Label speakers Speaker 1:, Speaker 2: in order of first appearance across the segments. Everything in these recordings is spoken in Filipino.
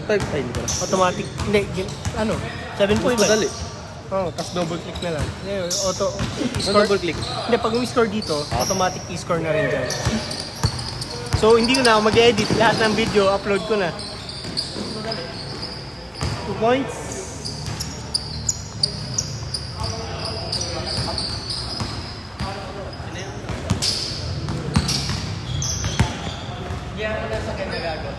Speaker 1: Ay, hindi pala.
Speaker 2: Automatic. Hindi, ano? 7.5.
Speaker 1: Madali.
Speaker 2: Oo, tapos double click na lang. Ngayon, auto,
Speaker 1: Ano double click?
Speaker 2: Hindi, pag i-score dito, automatic i-score na rin dyan. So, hindi ko na ako mag-edit. Lahat ng video, upload ko na. 2 points. Yan ako na sa kanya gago.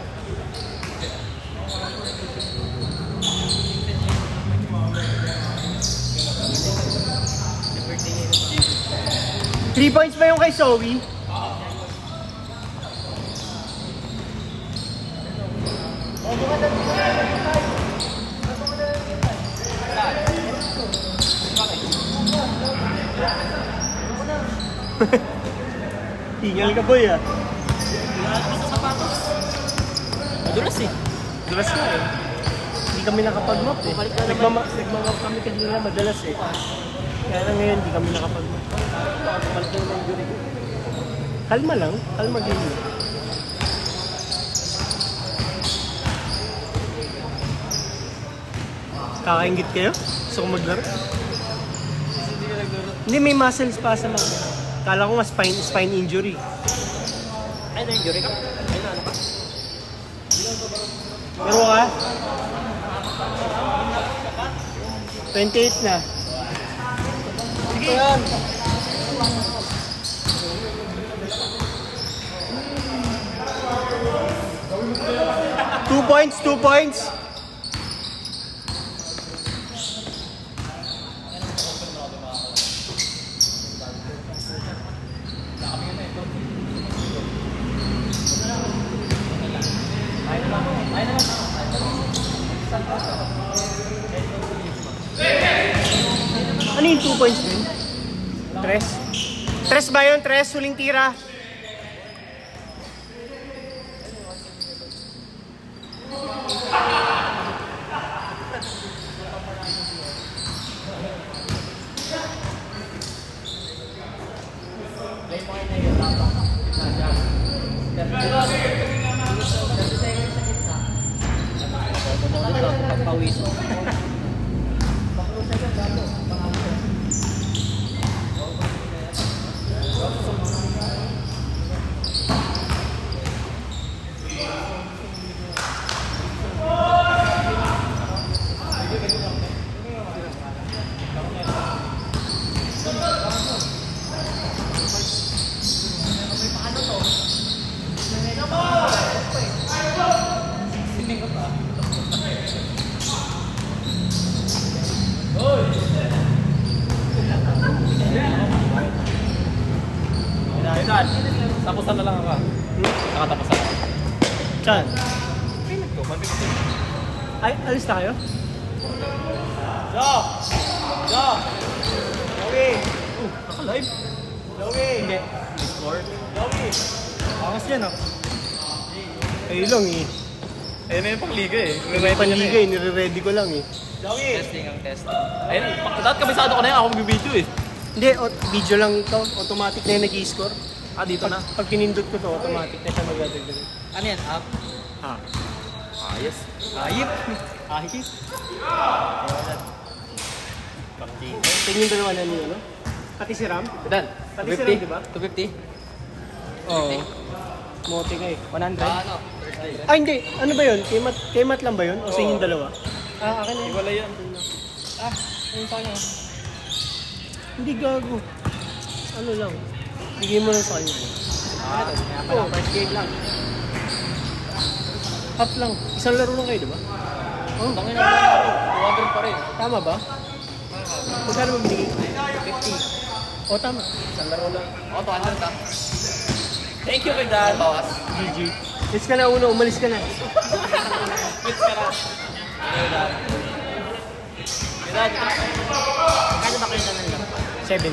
Speaker 2: Three points ba yung kay Zoe? Tingal ka boy ah.
Speaker 1: Sa sapatos. Madulas eh.
Speaker 2: Dulas na eh. Hindi kami nakapag-map eh. Nagmamap kami kanina madalas eh. Kaya lang ngayon hindi kami nakapag-map. Kalma lang. Kalma game. Kakaingit kayo? Gusto ko maglaro? Hindi, may muscle spasm lang. Kala ko nga spine injury.
Speaker 1: Ay, na-injury ka? Ay, na ano ka?
Speaker 2: Pero ka? 28 na.
Speaker 1: Sige yan.
Speaker 2: Two points, 2 points. Ano yung 2 points din? Tres? Tres ba yun? Tres? Huling tira?
Speaker 1: Pagpawis. Dad, tapusan na lang ako. Nakatapusan ako.
Speaker 2: Saan?
Speaker 1: Pinag ko, mabigyan.
Speaker 2: Ay, alis na kayo?
Speaker 1: Jo! Jo! Joey! Naka-live? Joey!
Speaker 2: Hindi.
Speaker 1: Discord? Joey!
Speaker 2: Angas yan ah. Ayun lang eh.
Speaker 1: Eh, may pang-liga eh.
Speaker 2: May panliga eh. Nire-ready ko lang eh.
Speaker 1: Joey! Testing ang test. Ayun, dapat kabisado ko na yan. Ako magbibideo eh.
Speaker 2: Hindi, video lang ito. Automatic na yung nag-i-score.
Speaker 1: Ah, dito na.
Speaker 2: Pag pinindot ko to, automatic na siya magdadagdag.
Speaker 1: Ano yan? Up?
Speaker 2: Ah.
Speaker 1: Ayos. Ayip. Ayip.
Speaker 2: Tingin dalawa na niyo, no? Pati si Ram?
Speaker 1: Dan,
Speaker 2: Pati si Ram, di ba?
Speaker 1: 250.
Speaker 2: Oo. Mote ka eh.
Speaker 1: 100. Ano?
Speaker 2: Ay, hindi. Ano ba yun? Kay Matt lang ba yun? O sa inyong dalawa? Ah, akin na yun.
Speaker 1: Wala yan. Ah, ayun sa kanya.
Speaker 2: Hindi gago. Ano lang. Bigay mo lang sa kanya.
Speaker 1: Ah, kaya pala first game lang.
Speaker 2: Half lang. Isang laro lang kayo, di ba?
Speaker 1: Oh, tangin na ako. 200 pa rin.
Speaker 2: Tama ba? Magkano mo binigay?
Speaker 1: 50.
Speaker 2: O, tama.
Speaker 1: Isang laro lang. Oo, 200 ka. Thank you kay Dan. Bawas.
Speaker 2: GG. Let's ka na uno. Umalis ka na.
Speaker 1: Quits ka na. Kaya Dan. Kaya ba kayo na lang?
Speaker 2: 70.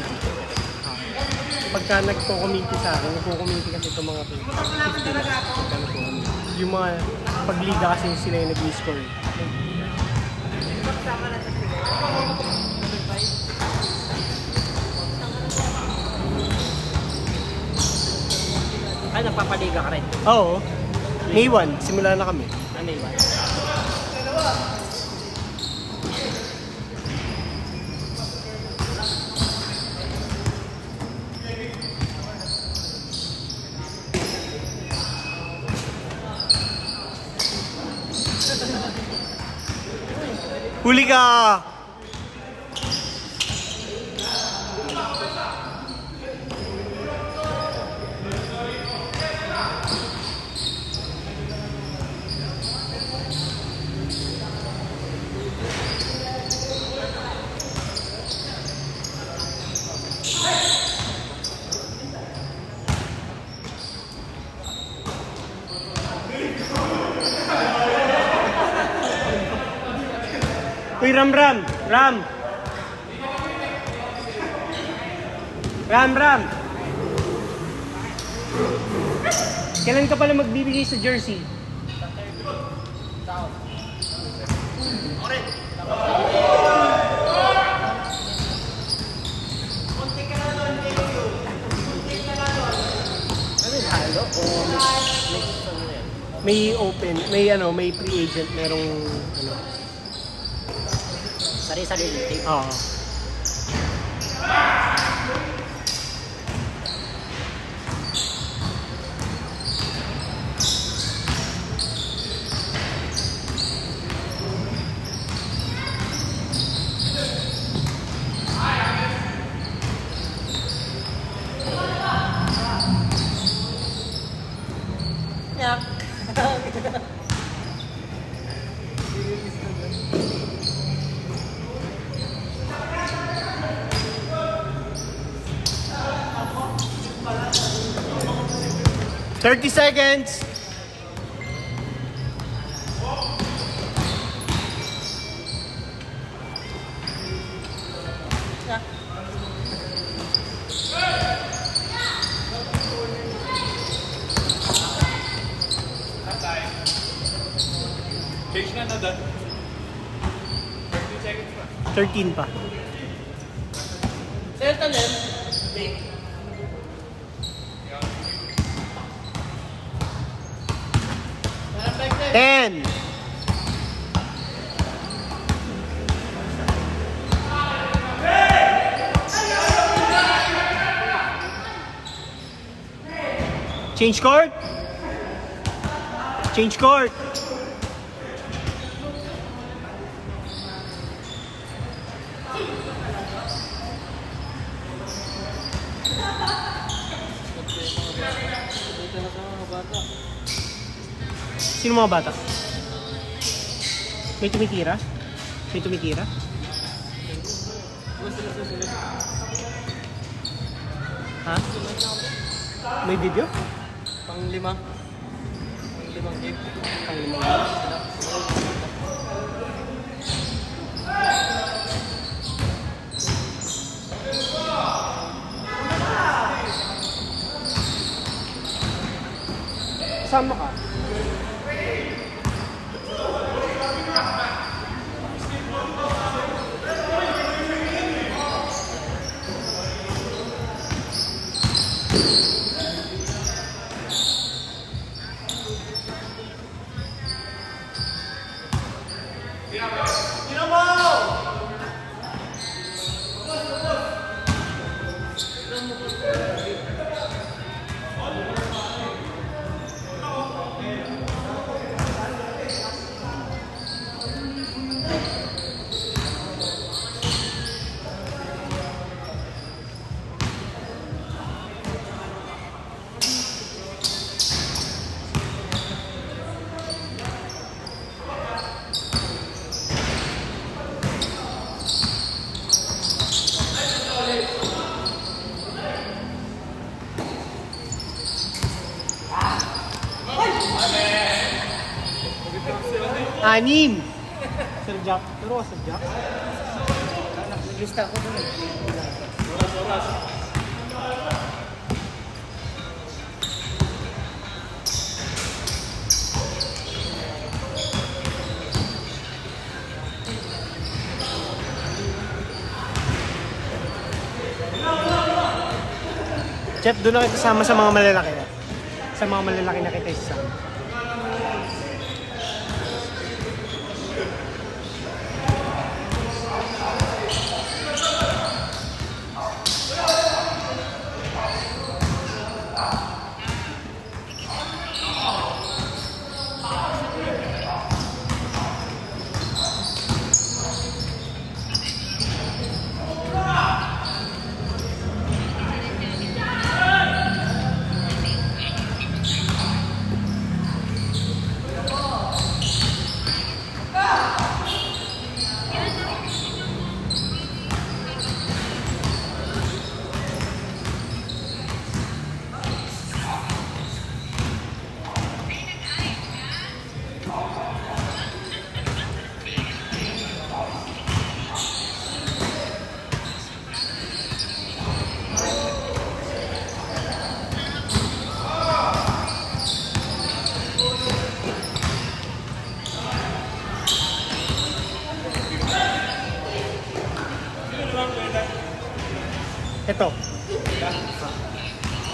Speaker 2: Pagka nagko-community sa akin, nagko-community kasi itong mga 50 na. Pagka nagko-community. Yung mga pagliga kasi sila yung nag-score.
Speaker 1: Ay, nagpapaliga ka rin.
Speaker 2: Oo. May 1. Simula na kami.
Speaker 1: Ano yun?
Speaker 2: Huli ka! Uy, Ram! Kailan ka pala magbibigay sa jersey? May open, may free agent, merong
Speaker 3: Sari-sarili tape.
Speaker 2: Oo.
Speaker 3: Yak.
Speaker 2: 30 seconds.
Speaker 1: Change na dad. 30 seconds pa.
Speaker 2: 13 pa.
Speaker 3: Sir, talim.
Speaker 2: 10. Change court. Change court. Sino mga bata? May tumitira? May tumitira? Ha? May video?
Speaker 3: Pang-lima. Pang-limang game.
Speaker 2: Sama ka? Anim! Sir Jack. Pero Sir Jack?
Speaker 3: Naglista ko dun eh.
Speaker 2: Chef, doon na kita sama sa mga malalaki. Sa mga malalaki na kita isasama.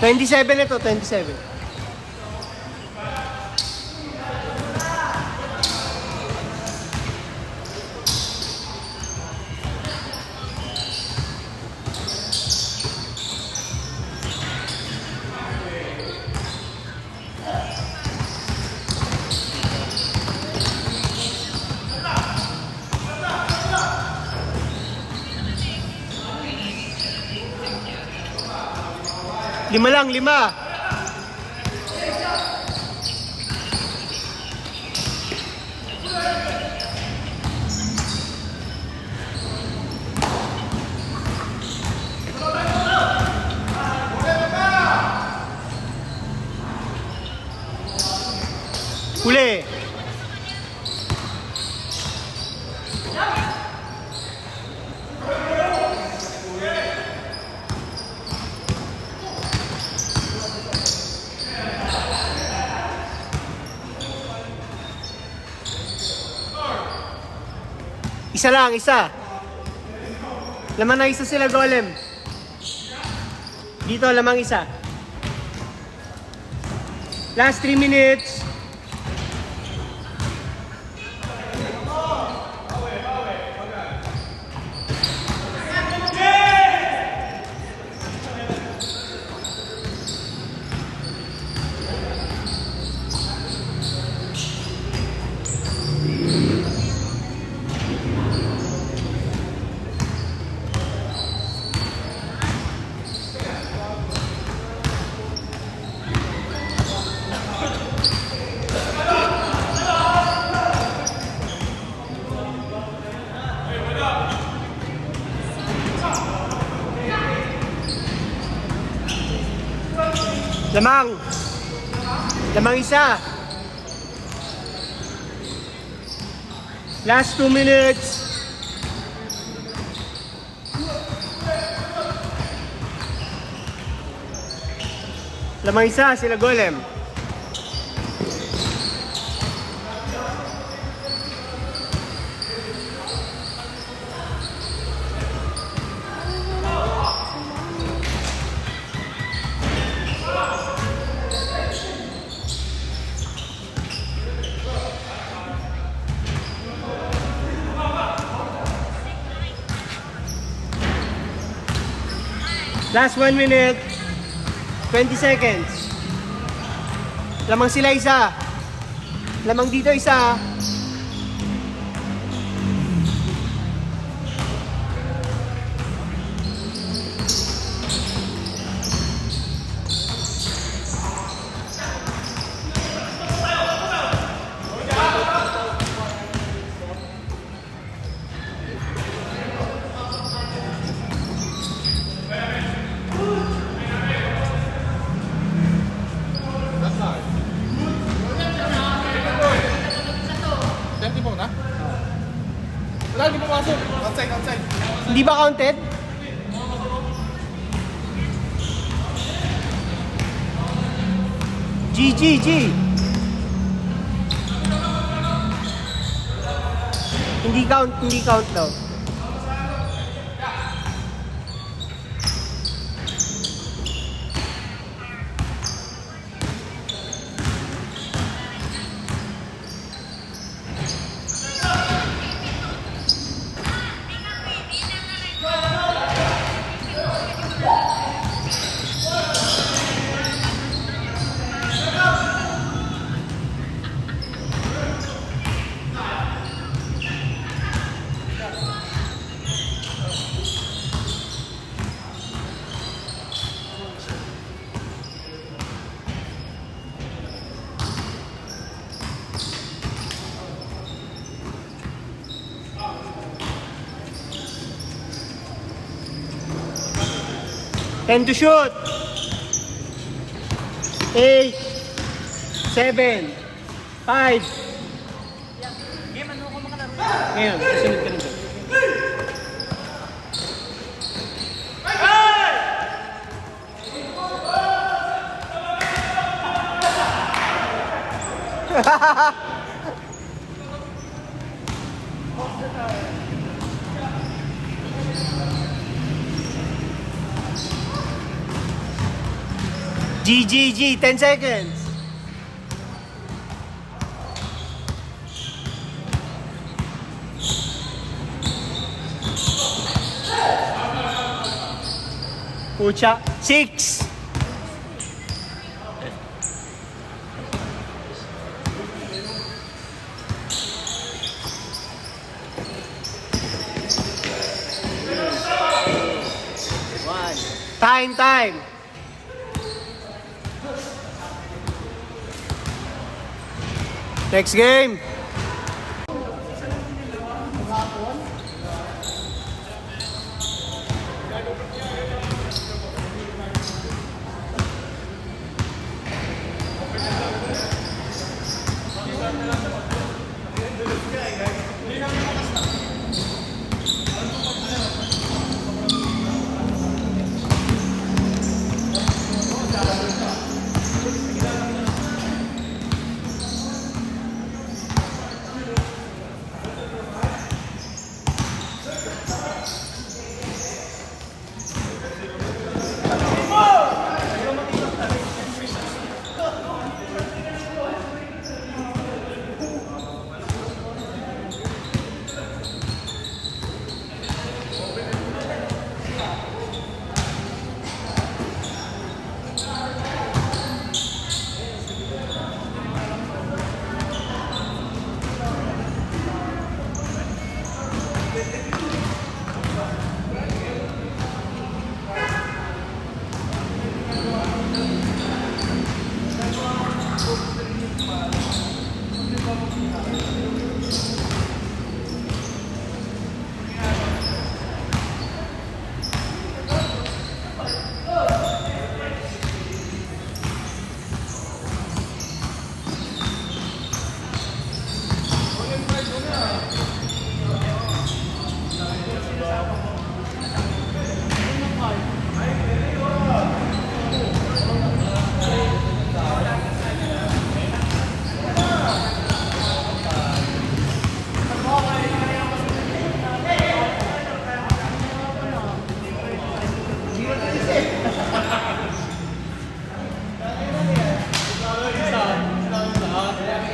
Speaker 2: 27 ito, 27. Lima lang, lima. Huli. Isa lang, isa. Laman na isa sila, Golem. Dito, lamang isa. Last 3 minutes. Lamang. Lamang isa. Last 2 minutes. Lamang isa sila, Golem. Last 1 minute, 20 seconds. Lamang sila isa. Lamang dito isa.
Speaker 1: Wala, hindi pumasok. Outside, outside.
Speaker 2: Hindi ba counted? G. Hindi count daw. Ten to shoot. 8, 7, 5.
Speaker 3: Game, ano ko makalaro?
Speaker 2: Ngayon, susunod ka nito. GGG, 10 seconds. Pucha, 6. Time. Next game.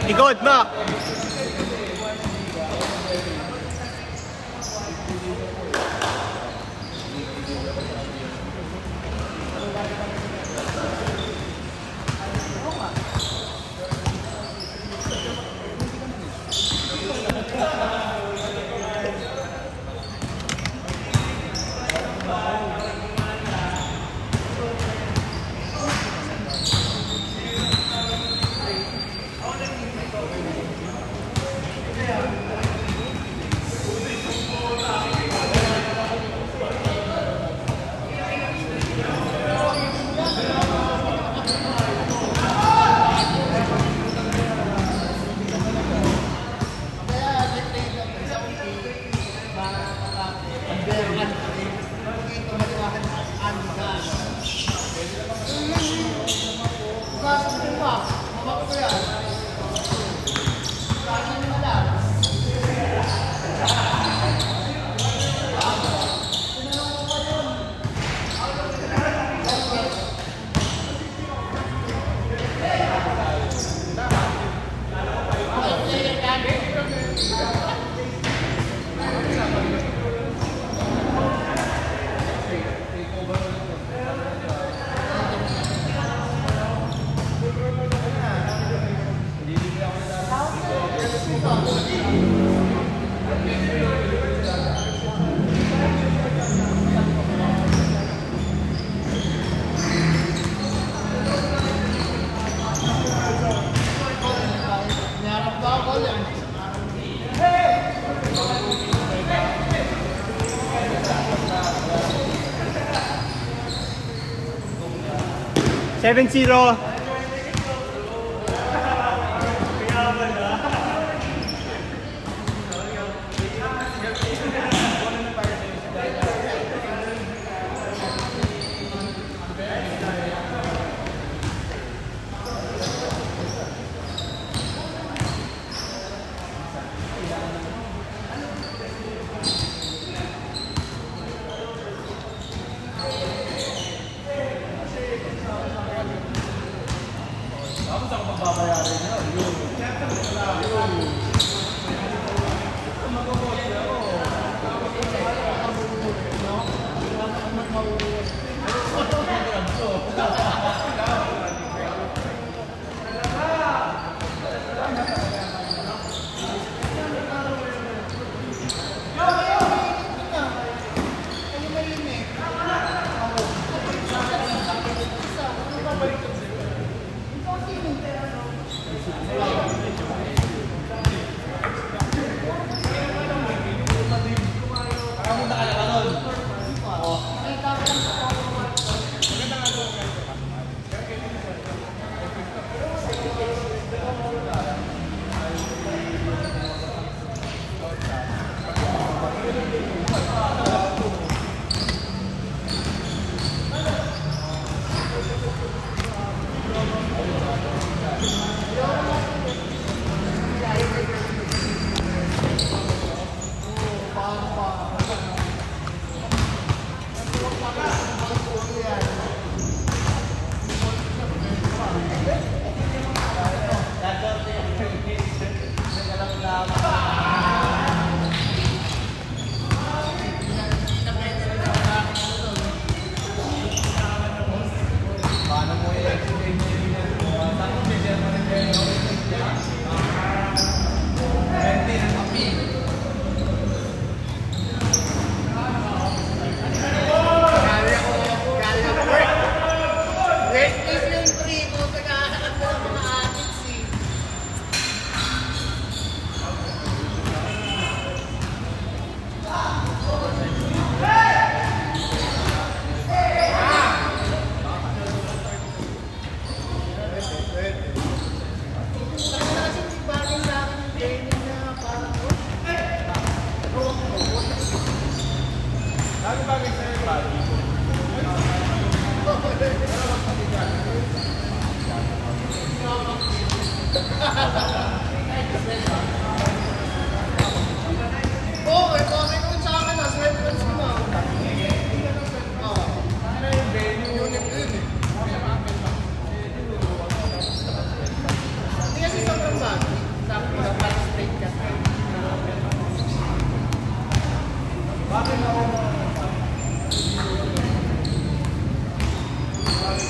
Speaker 2: Ikot, Mac. Seven zero.
Speaker 1: Ako sa magbabayarin niyo.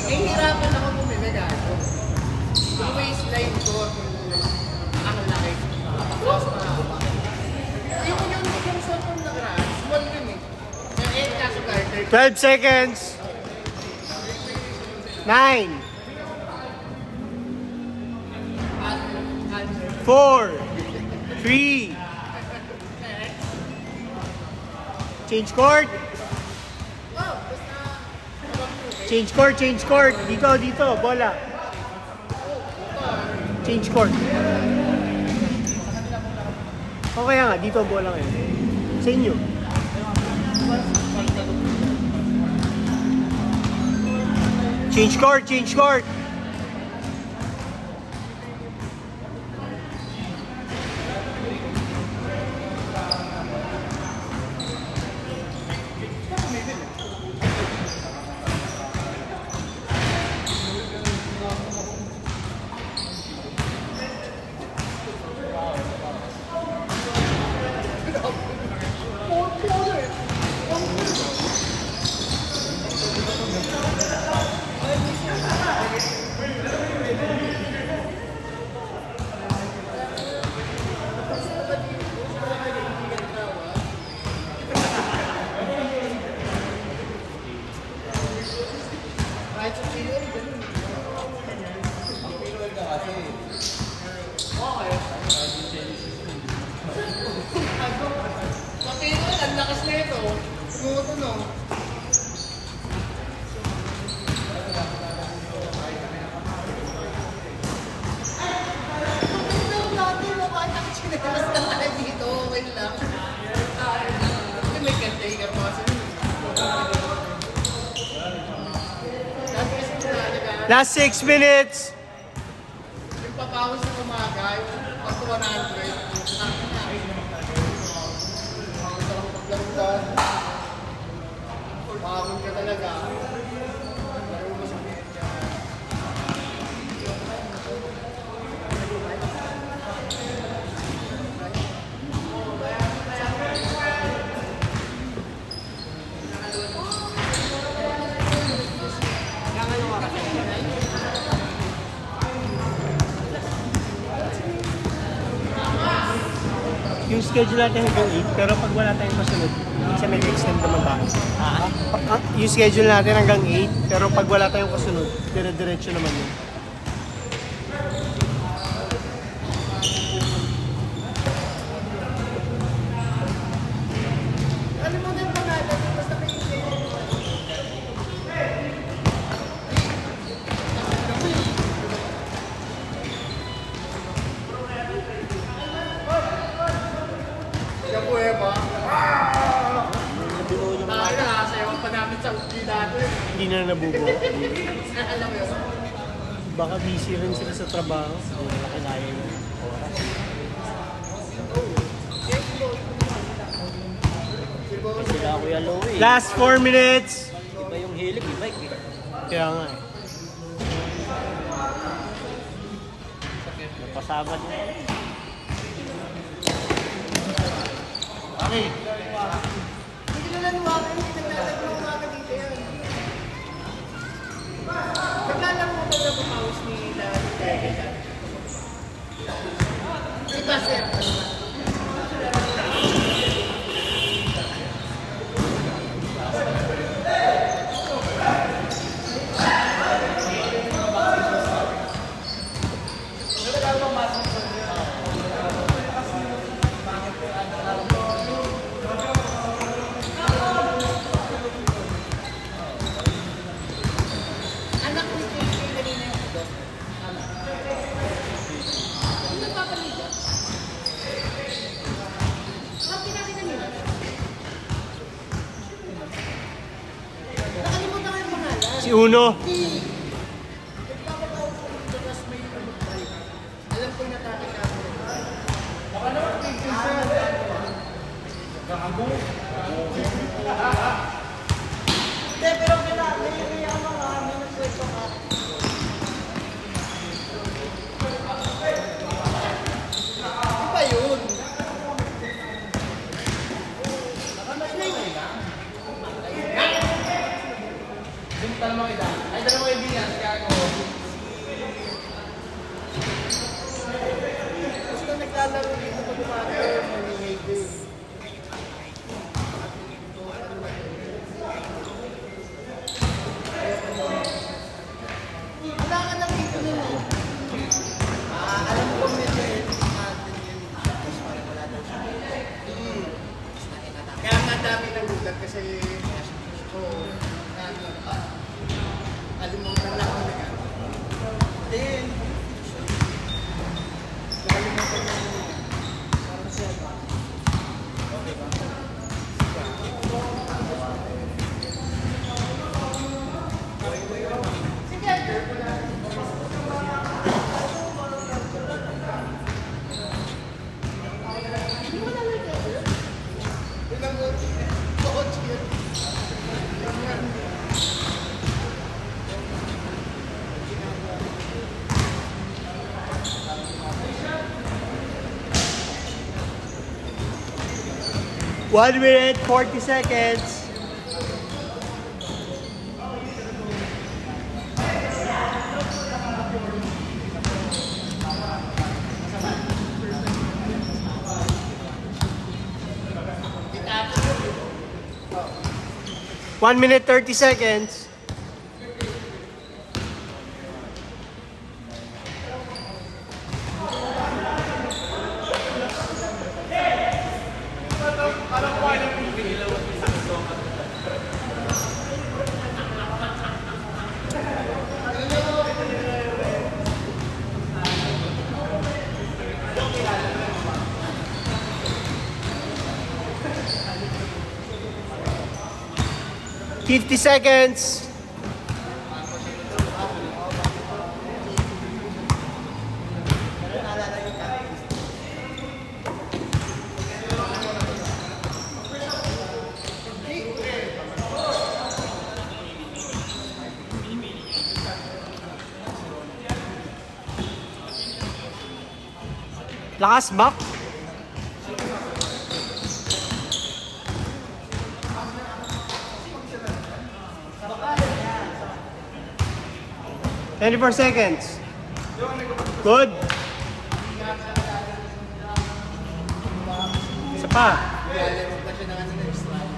Speaker 4: Hirapan ako bumili gago. Yung waistline ko, ang laki. Tapos mahaba. Yung cellphone na crash, small yun eh. Yung 8 kaso garter.
Speaker 2: 12 seconds. 9, 4, 3. Change court. Change court, change court. Dito, dito, bola. Change court. O kaya nga, dito bola ngayon. Sa inyo. Change court, change court.
Speaker 4: Ang lakas na ito. Tumutunog. Dati makatang chinelas na tayo dito. Okay lang. Kasi may caretaker pa kasi. Dati kasi nalagaan.
Speaker 2: Last 6 minutes.
Speaker 4: Yung papawis ng umaga, yung pag 100, sakin na. Ang sarang paglanggan. Pagod ka talaga. Laro mo sa media.
Speaker 2: Yung schedule natin hanggang 8, pero pag wala tayong kasunod, minsan nag-extend naman tayo. Yung schedule natin hanggang 8, pero pag wala tayong kasunod, dire-diretso naman yun.
Speaker 4: Ano mo na yung pangalan? Basta may siya po eh ba? Nakasayawan pa namin sa uki dati.
Speaker 2: Hindi na nabubo.
Speaker 4: Alam mo yun?
Speaker 2: Baka busy rin sila sa trabaho. Hindi na kinaya yung oras.
Speaker 3: Sila Kuya Louie.
Speaker 2: Last 4 minutes!
Speaker 3: Iba yung hilig, iba eh.
Speaker 2: Kaya nga eh.
Speaker 3: Napasabad mo.
Speaker 4: Hindi na nanuwakan, hindi naglalagay ng umaga dito yan. Naglalaro mo ba na bumawas ni Larry? Si Baser. Anak ni Kay kanina yung doon. Ano nagpapaliga? Ang pinakita nila. Nakalimutan ko yung pangalan.
Speaker 2: Si Uno.
Speaker 4: Nagpapatawag ko dito, tapos may balik. Alam ko yung natake ka ako. Ano? Hindi, pero kailangan mga minuswelto ka. Di ba yun? Gusto naglalaro dito pag umaga, maningay din. Wala ka na dito nun eh. Alam ko medyo natin yun. Tapos parang wala daw siya. Kaya nga dami ng gulat kasi alimutan lang ako na gano'n. Then, nakalimutan lang ako. Parang siya ba? Okay ba?
Speaker 2: One minute, 40 seconds. One minute, 30 seconds. $50 seconds. Lakas, Mac. $24 seconds. Good. Pa.
Speaker 4: Lalaro pa siya ng ano next round.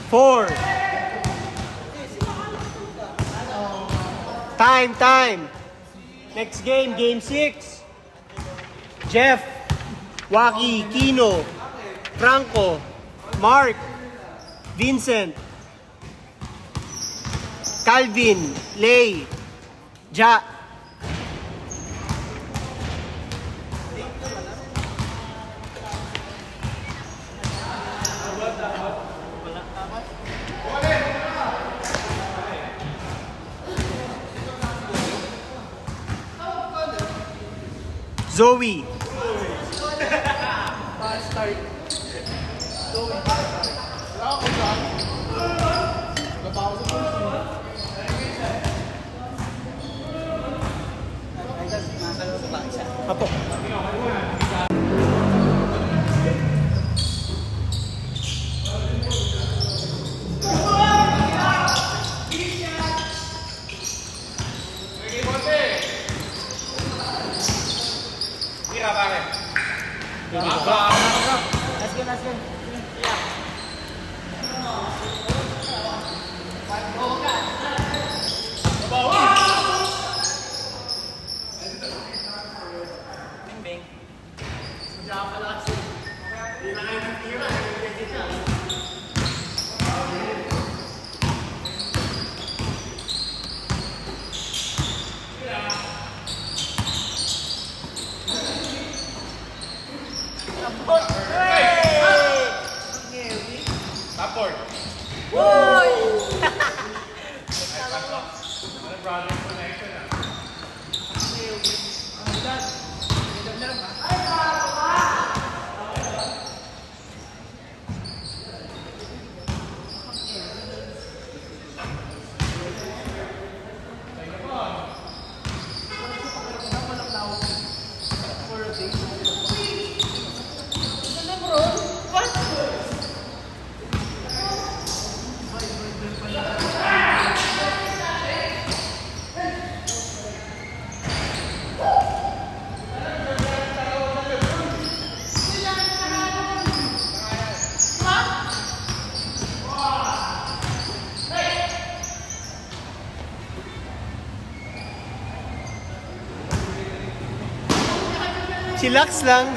Speaker 2: Four. Time. Next game, game 6. Jeff, Waki, Kino, Franco, Mark, Vincent, Calvin, Lay, Ja. Zoe. Apo.
Speaker 3: Let's go. Bing.
Speaker 1: Upward.
Speaker 2: Chillax lang.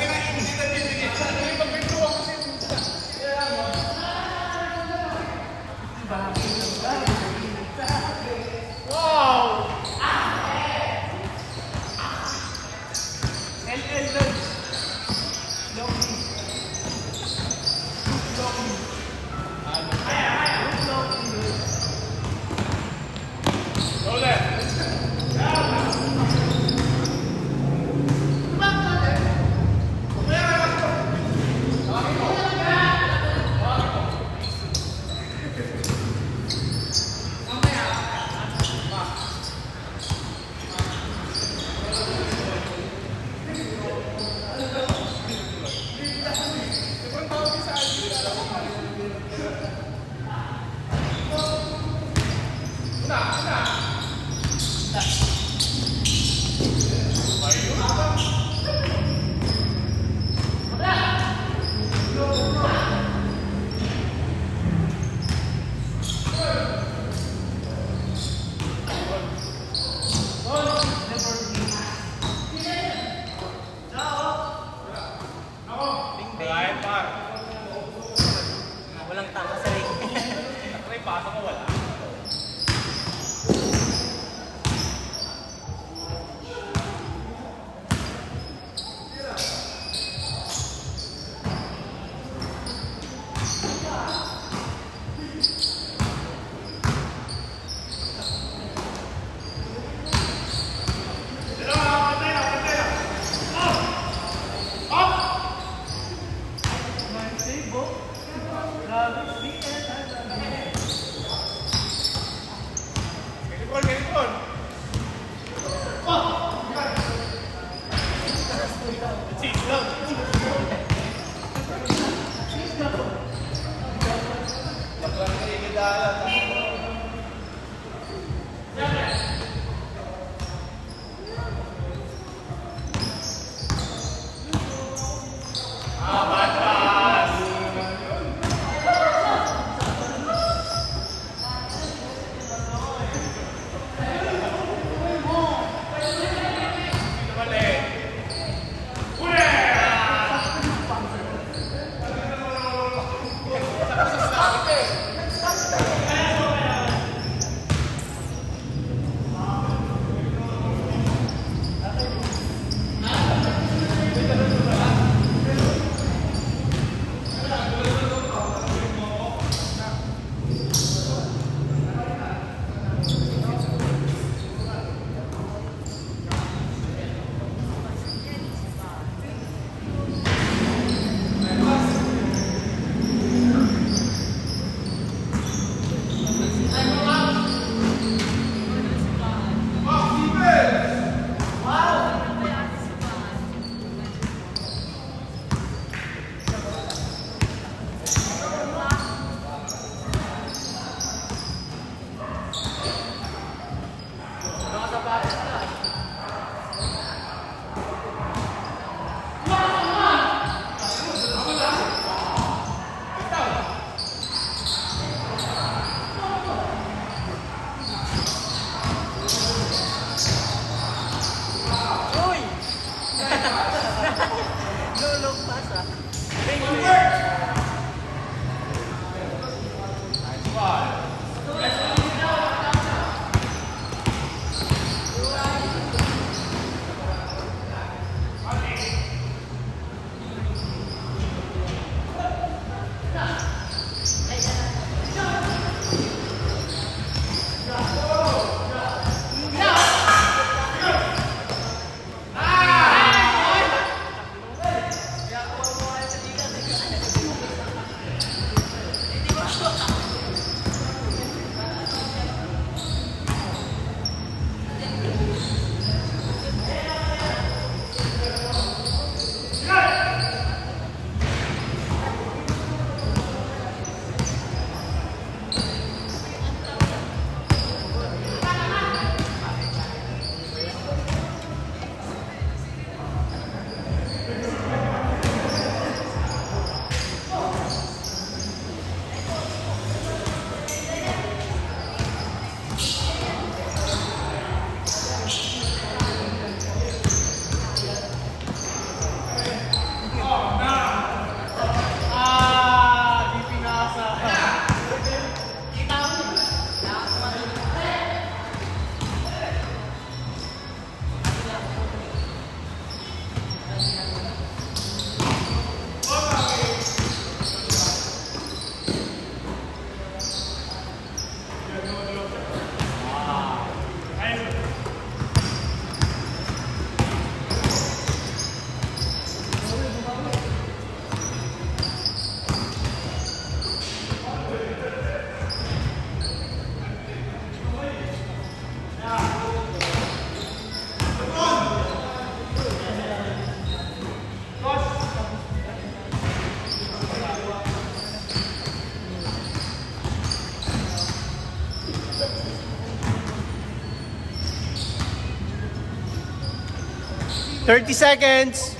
Speaker 2: 30 seconds.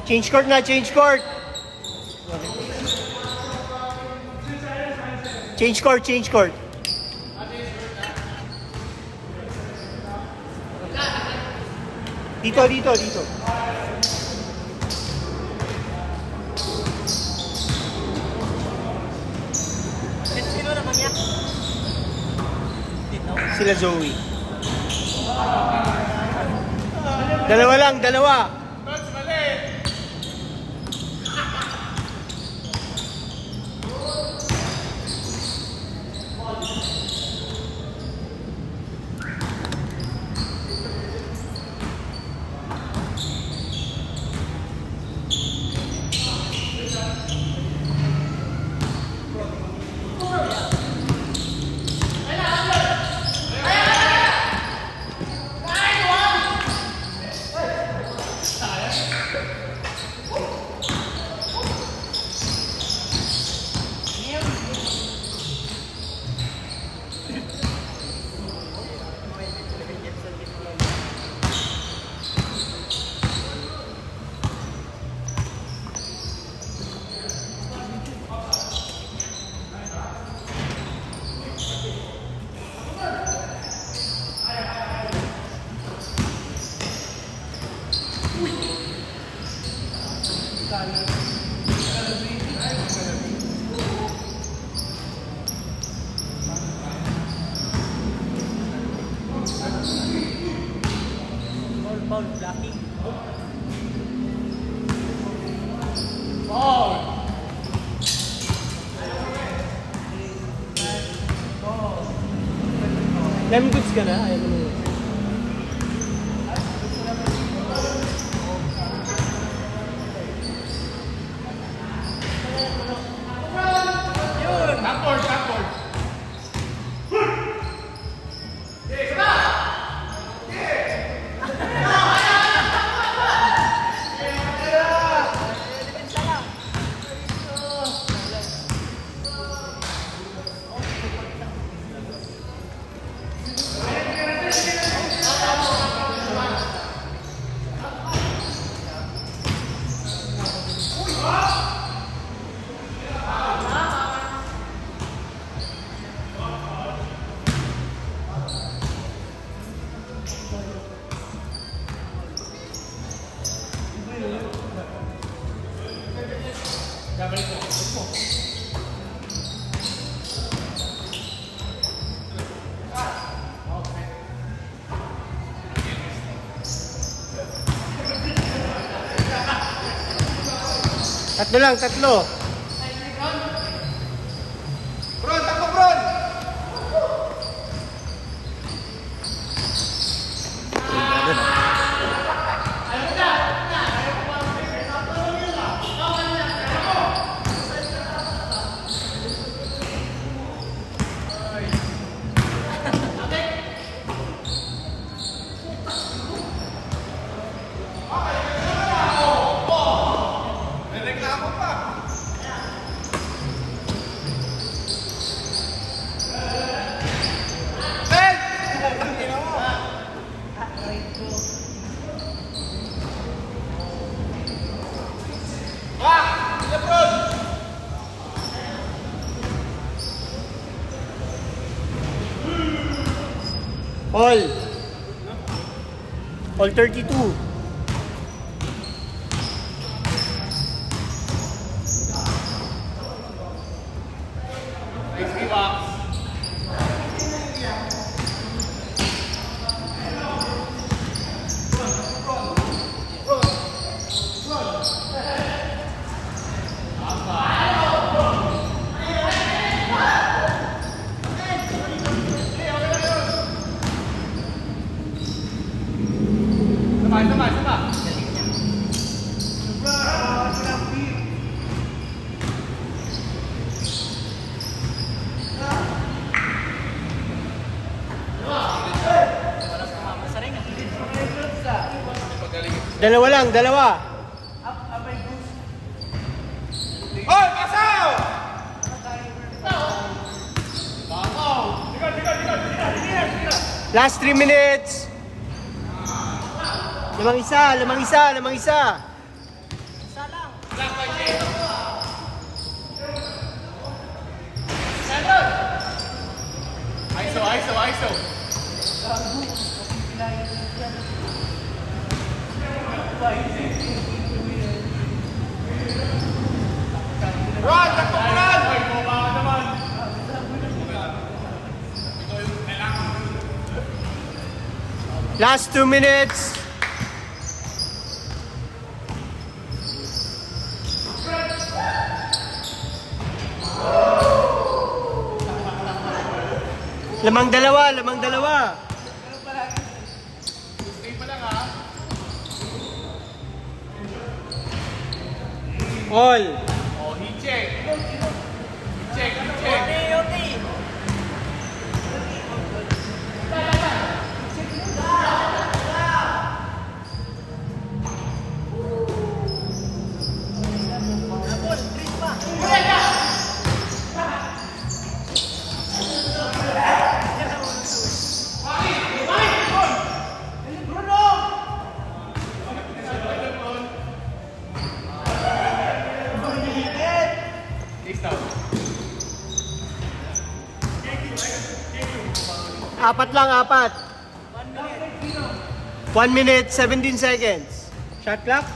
Speaker 2: Change court na, change court. Change court, change court. Dito, dito, dito.
Speaker 3: Sino naman yan? Dito.
Speaker 2: Sila Zoe. Dalawa lang, dalawa.
Speaker 3: Foul, blocking.
Speaker 2: Lem goods ka na, ayaw mo na. Tatlo lang, tatlo.
Speaker 4: Bron, takbo Bron!
Speaker 2: All 32.
Speaker 4: Sabay, sabay.
Speaker 2: Dalawa lang, dalawa.
Speaker 1: Hoy, pasaw!
Speaker 2: Last 3 minutes. Lamang isa, lamang isa, lamang isa.
Speaker 3: Isa lang.
Speaker 1: ISO. Run! Takbo ko run! Hoy, bumaba ka naman.
Speaker 2: Last 2 minutes. Lamang dalawa, lamang dalawa. All.
Speaker 1: Oh, he check.
Speaker 3: Okay, okay. Abol, Chris pa.
Speaker 2: Apat lang, apat. 1 minute, 17 seconds. Shot clock.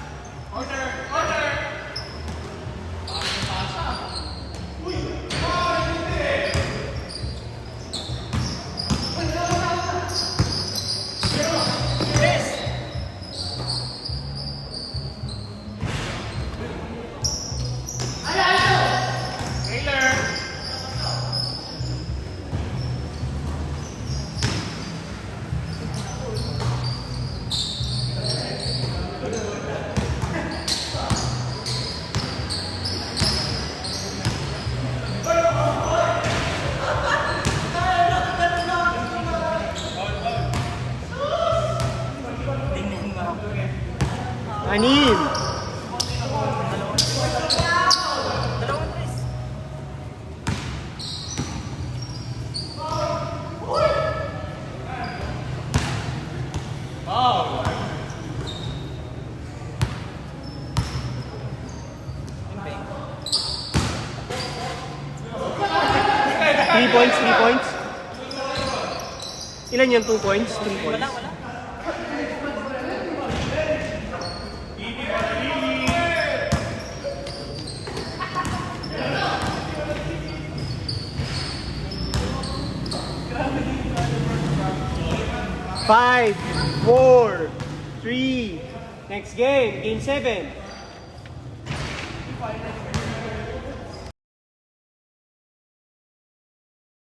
Speaker 3: Tingnan mo.
Speaker 2: Anim.
Speaker 3: Dalawang Chris.
Speaker 1: Oh.
Speaker 2: 3 points, 3 points. Ilan yan? 2 points? 3 points.
Speaker 3: Wala, wala.
Speaker 2: Five, 4, 3. Next game, game 7.